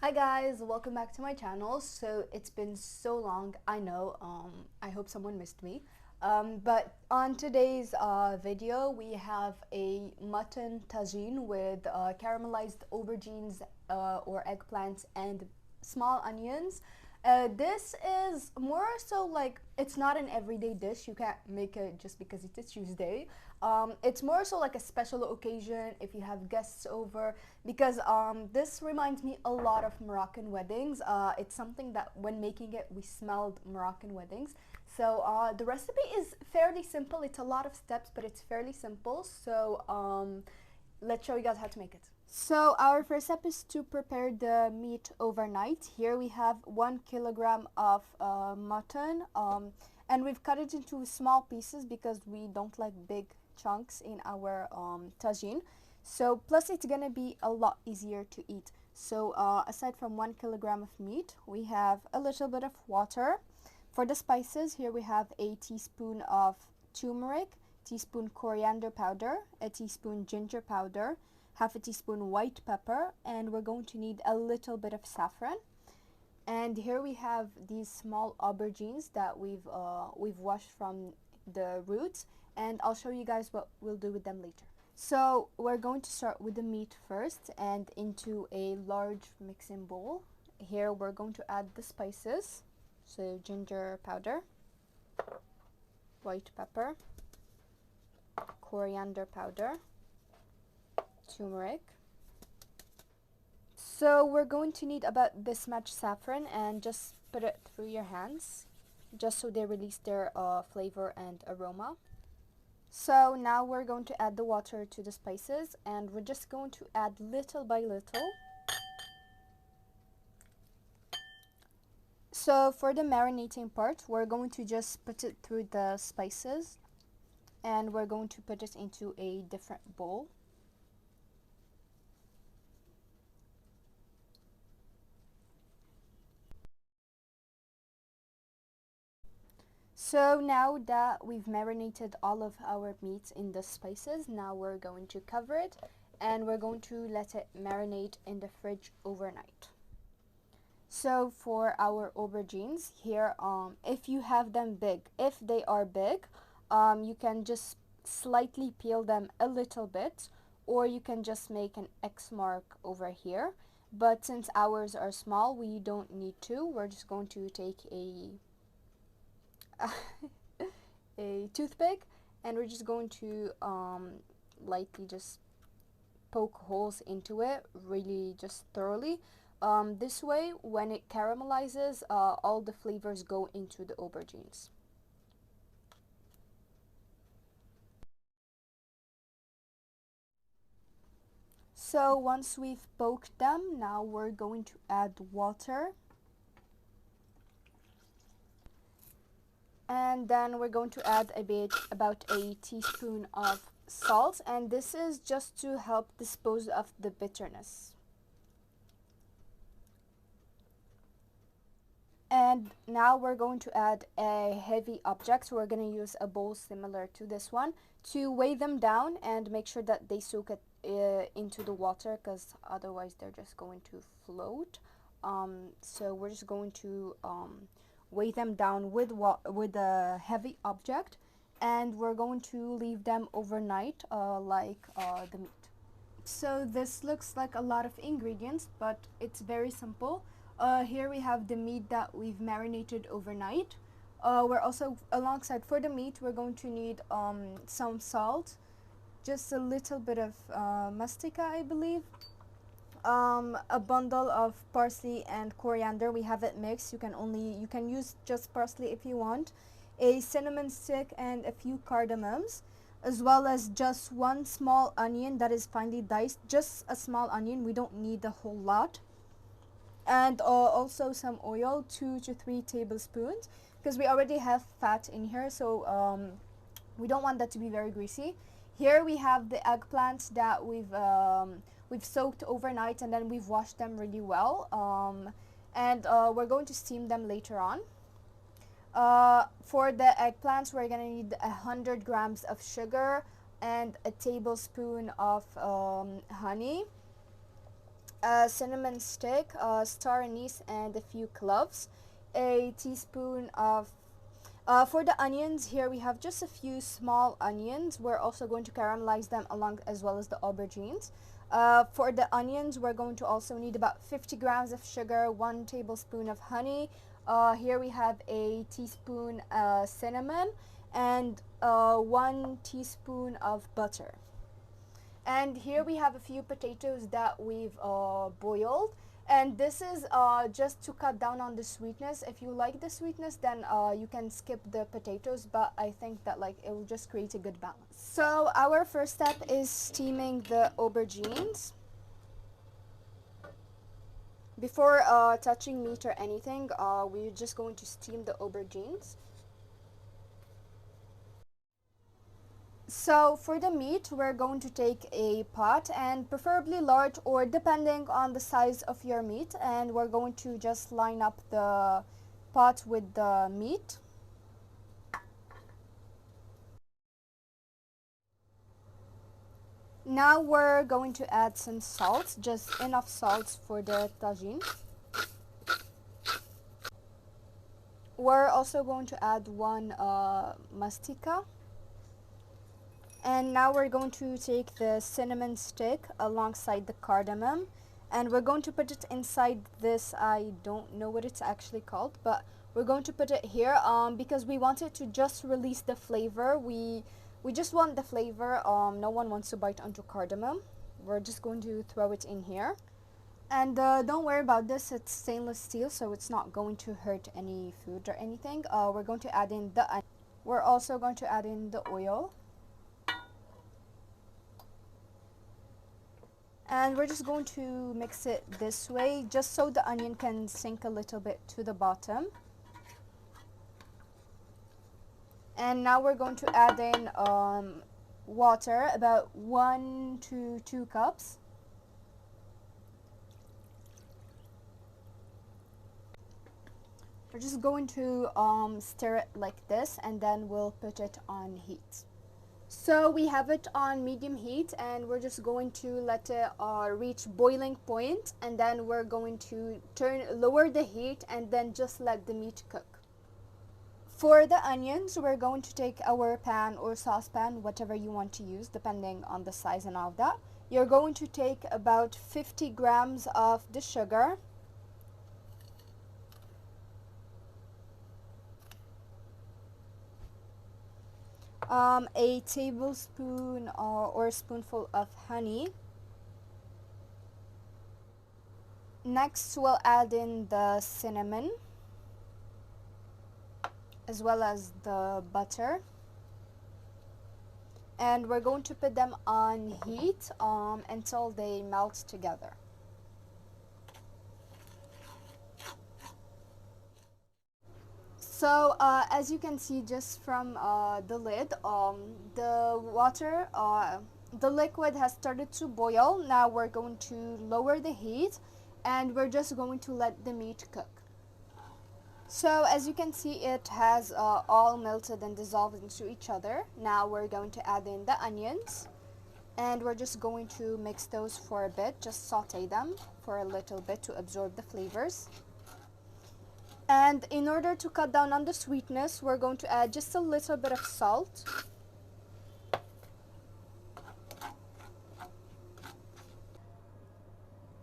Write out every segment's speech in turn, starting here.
Hi guys, welcome back to my channel. So it's been so long, I know, I hope someone missed me. But on today's video, we have a mutton tagine with caramelized aubergines or eggplants and small onions. This is more so like, it's not an everyday dish. You can't make it just because it's Tuesday. It's more so like a special occasion if you have guests over, because this reminds me a lot of Moroccan weddings. It's something that when making it, we smelled Moroccan weddings. So the recipe is fairly simple. It's a lot of steps, but it's fairly simple. So let's show you guys how to make it. So our first step is to prepare the meat overnight. Here we have 1 kilogram of mutton, and we've cut it into small pieces because we don't like big chunks in our tagine. So plus it's gonna be a lot easier to eat. So aside from 1 kilogram of meat, we have a little bit of water. For the spices, here we have a teaspoon of turmeric, teaspoon coriander powder, a teaspoon ginger powder, half a teaspoon white pepper, and we're going to need a little bit of saffron. And here we have these small aubergines that we've washed from the roots, and I'll show you guys what we'll do with them later. So we're going to start with the meat first, and into a large mixing bowl. Here we're going to add the spices. So ginger powder, white pepper, coriander powder, turmeric. So we're going to need about this much saffron, and just put it through your hands just so they release their flavor and aroma. So now we're going to add the water to the spices, and we're just going to add little by little. So for the marinating part, we're going to just put it through the spices, and we're going to put it into a different bowl. So now that we've marinated all of our meats in the spices, now we're going to cover it, and we're going to let it marinate in the fridge overnight. So for our aubergines here, if you have them big, if they are big, you can just slightly peel them a little bit, or you can just make an X mark over here. But since ours are small, we don't need to. We're just going to take a a toothpick, and we're just going to lightly just poke holes into it, really just thoroughly. This way, when it caramelizes, all the flavors go into the aubergines. So once we've poked them, now we're going to add water. And then we're going to add about a teaspoon of salt, and this is just to help dispose of the bitterness. And now we're going to add a heavy object. So we're going to use a bowl similar to this one to weigh them down and make sure that they soak it into the water, because otherwise they're just going to float. So we're just going to weigh them down with a heavy object, and we're going to leave them overnight like the meat. So this looks like a lot of ingredients, but it's very simple. Here we have the meat that we've marinated overnight. We're also, alongside for the meat, we're going to need some salt, just a little bit of mistika, I believe, a bundle of parsley and coriander. We have it mixed. You can use just parsley if you want, a cinnamon stick, and a few cardamoms, as well as just 1 small onion that is finely diced. Just a small onion, we don't need a whole lot. And also some oil, 2 to 3 tablespoons, because we already have fat in here, so We don't want that to be very greasy. Here we have the eggplants that we've soaked overnight, and then we've washed them really well. And we're going to steam them later on. For the eggplants, we're gonna need 100 grams of sugar and a tablespoon of honey, a cinnamon stick, star anise, and a few cloves, a teaspoon of for the onions, here we have just a few small onions. We're also going to caramelize them along as well as the aubergines. For the onions, we're going to also need about 50 grams of sugar, 1 tablespoon of honey. Here we have a teaspoon cinnamon and 1 teaspoon of butter. And here we have a few potatoes that we've boiled. And this is just to cut down on the sweetness. If you like the sweetness, then you can skip the potatoes, but I think that like it will just create a good balance. So our first step is steaming the aubergines. Before touching meat or anything, we're just going to steam the aubergines. So for the meat, we're going to take a pot, and preferably large, or depending on the size of your meat, and we're going to just line up the pot with the meat. Now we're going to add some salt, just enough salt for the tajine. We're also going to add 1 mistika. And now we're going to take the cinnamon stick alongside the cardamom, and we're going to put it inside this, I don't know what it's actually called, but we're going to put it here because we want it to just release the flavor. We just want the flavor. No one wants to bite onto cardamom. We're just going to throw it in here. And don't worry about this, it's stainless steel, so it's not going to hurt any food or anything. We're going to add in the onion. We're also going to add in the oil. And we're just going to mix it this way, just so the onion can sink a little bit to the bottom. And now we're going to add in water, about 1 to 2 cups. We're just going to stir it like this, and then we'll put it on heat. So we have it on medium heat, and we're just going to let it reach boiling point, and then we're going to lower the heat and then just let the meat cook. For the onions, we're going to take our pan or saucepan, whatever you want to use depending on the size and all of that. You're going to take about 50 grams of the sugar, a tablespoon or a spoonful of honey. Next, we'll add in the cinnamon as well as the butter, and we're going to put them on heat until they melt together. So as you can see just from the lid, the water, the liquid has started to boil. Now we're going to lower the heat, and we're just going to let the meat cook. So as you can see, it has all melted and dissolved into each other. Now we're going to add in the onions, and we're just going to mix those for a bit, just saute them for a little bit to absorb the flavors. And in order to cut down on the sweetness, we're going to add just a little bit of salt.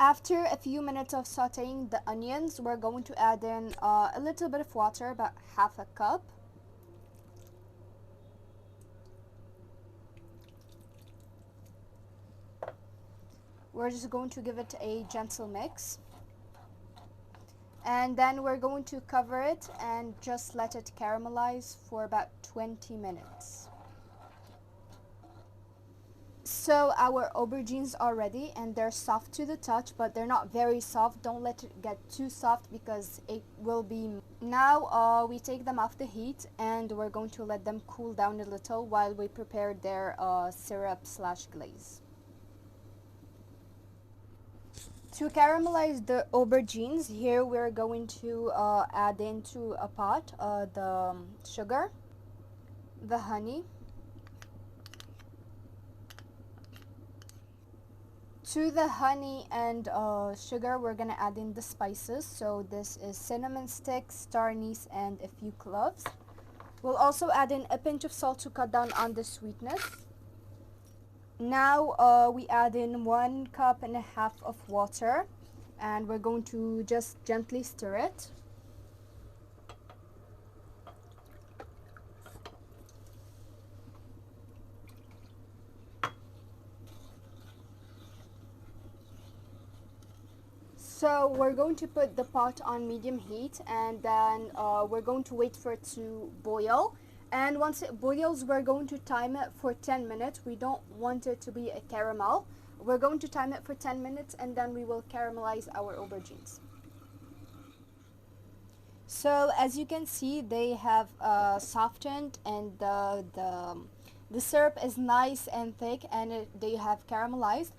After a few minutes of sauteing the onions, we're going to add in a little bit of water, about half a cup. We're just going to give it a gentle mix. And then we're going to cover it and just let it caramelize for about 20 minutes. So our aubergines are ready and they're soft to the touch, but they're not very soft. Don't let it get too soft because it will be. Now we take them off the heat and we're going to let them cool down a little while we prepare their syrup slash glaze. To caramelize the aubergines, here we're going to add into a pot the sugar, the honey. To the honey and sugar, we're gonna add in the spices. So this is cinnamon sticks, star anise, and a few cloves. We'll also add in a pinch of salt to cut down on the sweetness. Now we add in 1.5 cups of water, and we're going to just gently stir it. So we're going to put the pot on medium heat, and then we're going to wait for it to boil. And once it boils, we're going to time it for 10 minutes. We don't want it to be a caramel. We're going to time it for 10 minutes and then we will caramelize our aubergines. So as you can see, they have softened, and the syrup is nice and thick, and they have caramelized.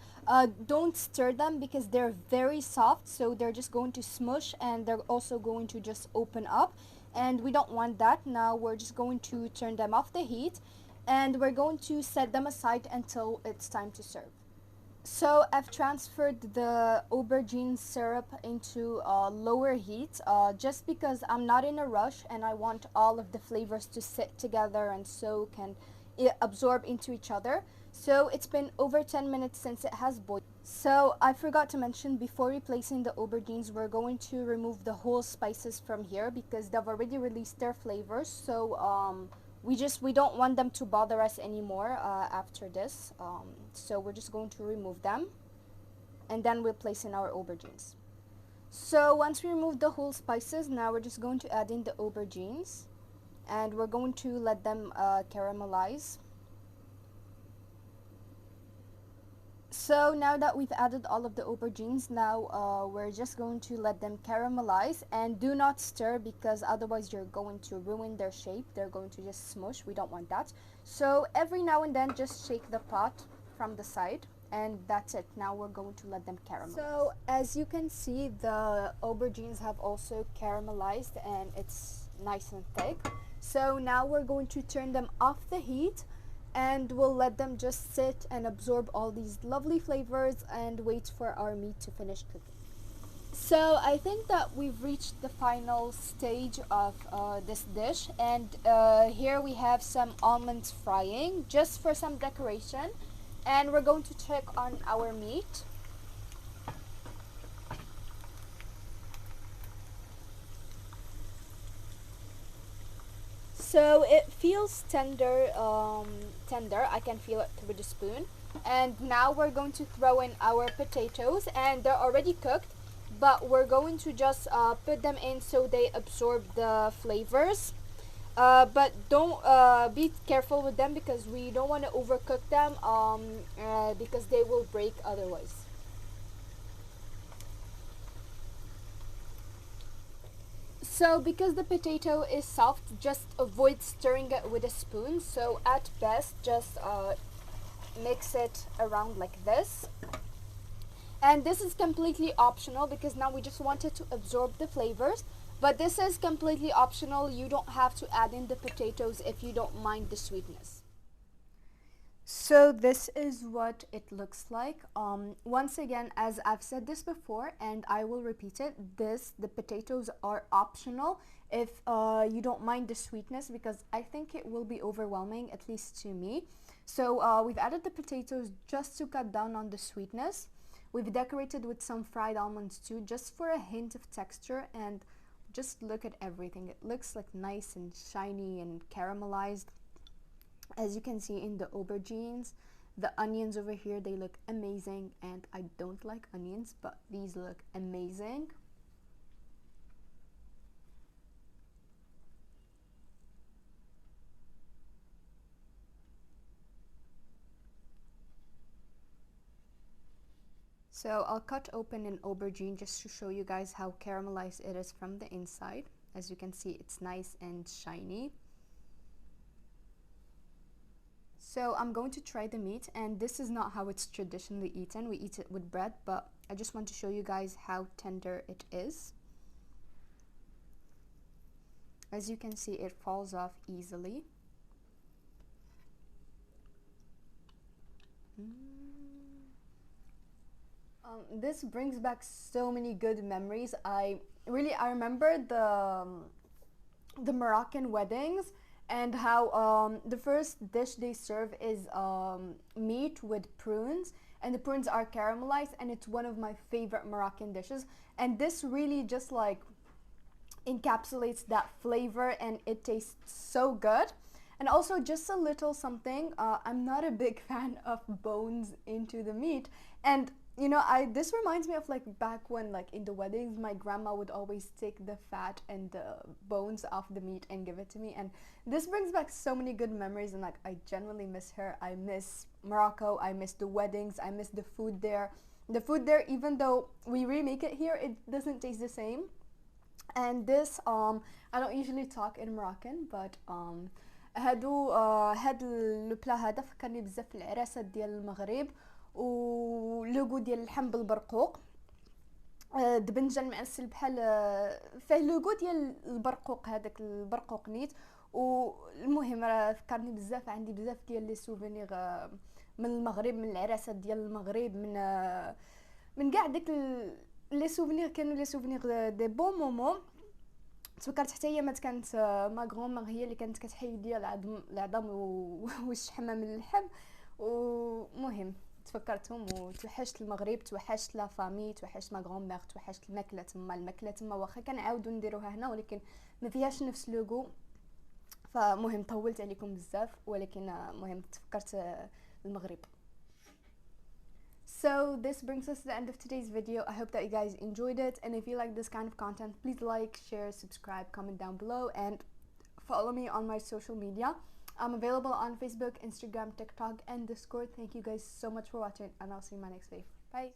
Don't stir them because they're very soft, so they're just going to smush and they're also going to just open up, and we don't want that. Now we're just going to turn them off the heat and we're going to set them aside until it's time to serve. So I've transferred the aubergine syrup into lower heat just because I'm not in a rush and I want all of the flavors to sit together and soak and absorb into each other. So it's been over 10 minutes since it has boiled. So I forgot to mention, before replacing the aubergines, we're going to remove the whole spices from here because they've already released their flavors. So we don't want them to bother us anymore after this. So we're just going to remove them and then we'll place in our aubergines. So once we remove the whole spices, now we're just going to add in the aubergines and we're going to let them caramelize. So now that we've added all of the aubergines, now we're just going to let them caramelize, and do not stir because otherwise you're going to ruin their shape. They're going to just smush. We don't want that. So every now and then just shake the pot from the side, and that's it. Now we're going to let them caramelize. So as you can see, the aubergines have also caramelized and it's nice and thick. So now we're going to turn them off the heat and we'll let them just sit and absorb all these lovely flavors and wait for our meat to finish cooking. So I think that we've reached the final stage of this dish, and here we have some almonds frying just for some decoration, and we're going to check on our meat. So it feels tender, I can feel it through the spoon. And now we're going to throw in our potatoes, and they're already cooked, but we're going to just put them in so they absorb the flavors. But don't be careful with them because we don't want to overcook them because they will break otherwise. So because the potato is soft, just avoid stirring it with a spoon. So at best, just mix it around like this. And this is completely optional because now we just want it to absorb the flavors. But this is completely optional. You don't have to add in the potatoes if you don't mind the sweetness. So this is what it looks like. Once again, as I've said this before and I will repeat it, the potatoes are optional if you don't mind the sweetness, because I think it will be overwhelming, at least to me. So we've added the potatoes just to cut down on the sweetness. We've decorated with some fried almonds too, just for a hint of texture, and just look at everything. It looks like nice and shiny and caramelized. As you can see in the aubergines, the onions over here, they look amazing, and I don't like onions, but these look amazing. So I'll cut open an aubergine just to show you guys how caramelized it is from the inside. As you can see, it's nice and shiny. So I'm going to try the meat, and this is not how it's traditionally eaten. We eat it with bread, but I just want to show you guys how tender it is. As you can see, it falls off easily. This brings back so many good memories. I remember the Moroccan weddings, and how the first dish they serve is meat with prunes, and the prunes are caramelized, and it's one of my favorite Moroccan dishes. And this really just like encapsulates that flavor, and it tastes so good. And also, just a little something, I'm not a big fan of bones into the meat, and you know, this reminds me of like back when, like in the weddings, my grandma would always take the fat and the bones off the meat and give it to me, and this brings back so many good memories. And like, I genuinely miss her. I miss Morocco. I miss the weddings. I miss the food there. The food there, even though we remake it here, it doesn't taste the same. And this, I don't usually talk in Moroccan, but هاد البلا هذا فكرني بزاف العراسات ديال المغرب، ولوغو ديال اللحم بالبرقوق، دبنجان معسل بحال فيه لوغو ديال البرقوق، هذاك البرقوق نيت. والمهم راه فكرني بزاف، عندي بزاف ديال لي سوفونيغ من المغرب، من العراسات ديال المغرب، من كاع داك لي سوفونيغ، كانوا لي سوفونيغ دي بون مومون. تفكرت حتى هي مات كانت ما غرومير هي اللي كانت كتحيد ليا العظم والشحمه من اللحم. ومهم تفكرتهم وتوحشت المغرب، توحشت لا فامي، توحشت ما غرومير، توحشت الماكله تما واخا كنعاودو نديروها هنا، ولكن ما فيهاش نفس لوغو. فمهم طولت عليكم بزاف، ولكن مهم تفكرت المغرب. So this brings us to the end of today's video. I hope that you guys enjoyed it, and if you like this kind of content, please like, share, subscribe, comment down below, and follow me on my social media. I'm available on Facebook, Instagram, TikTok, and Discord. Thank you guys so much for watching, and I'll see you in my next video. Bye.